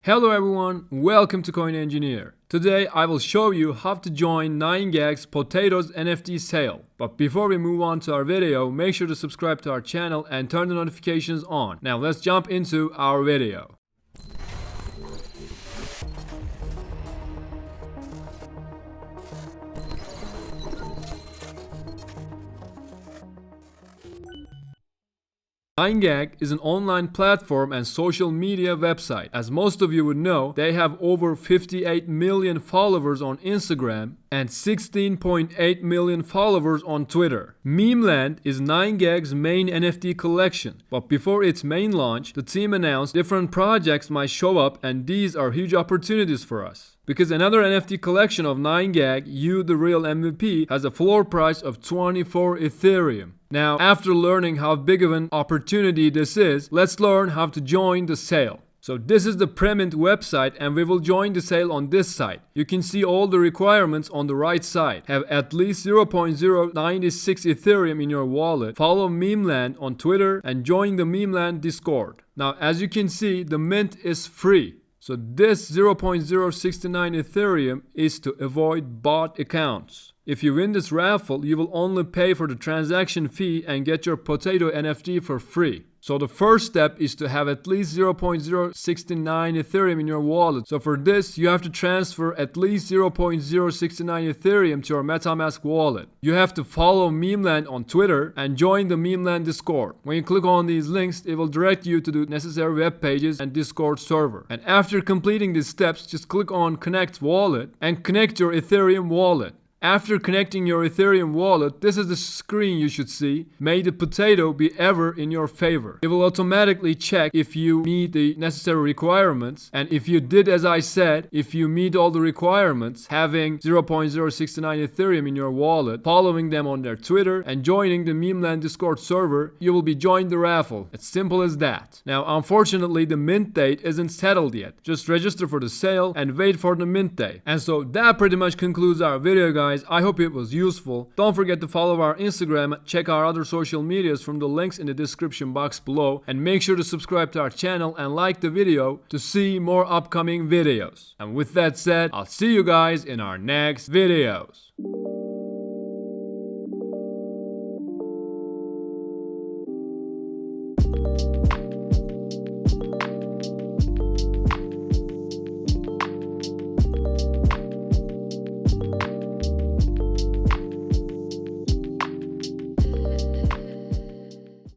Hello everyone, welcome to Coin Engineer. Today I will show you how to join 9gag's Potatoz NFT sale. But before we move on to our video, make sure to subscribe to our channel and turn the notifications on. Now let's jump into our video. Gag is an online platform and social media website. As most of you would know, they have over 58 million followers on Instagram and 16.8 million followers on Twitter. Memeland is 9gag's main NFT collection, but before its main launch, the team announced different projects might show up, and these are huge opportunities for us. Because another NFT collection of 9gag, You the Real MVP, has a floor price of 24 Ethereum. Now, after learning how big of an opportunity this is, let's learn how to join the sale. So this is the Premint website, and we will join the sale on this site. You can see all the requirements on the right side. Have at least 0.096 Ethereum in your wallet, follow Memeland on Twitter, and join the Memeland Discord. Now, as you can see, the mint is free. So this 0.069 Ethereum is to avoid bot accounts. If you win this raffle, you will only pay for the transaction fee and get your Potato NFT for free. So the first step is to have at least 0.069 Ethereum in your wallet. So for this, you have to transfer at least 0.069 Ethereum to your MetaMask wallet. You have to follow Memeland on Twitter and join the Memeland Discord. When you click on these links, it will direct you to the necessary web pages and Discord server. And after completing these steps, just click on Connect Wallet and connect your Ethereum wallet. After connecting your Ethereum wallet, this is the screen you should see. May the potato be ever in your favor. It will automatically check if you meet the necessary requirements. And if you did as I said, if you meet all the requirements, having 0.069 Ethereum in your wallet, following them on their Twitter, and joining the Memeland Discord server, you will be joined the raffle. It's simple as that. Now, unfortunately, the mint date isn't settled yet. Just register for the sale and wait for the mint day. And so that pretty much concludes our video, guys. I hope it was useful. Don't forget to follow our Instagram, check our other social medias from the links in the description box below, and make sure to subscribe to our channel and like the video to see more upcoming videos. And with that said, I'll see you guys in our next videos.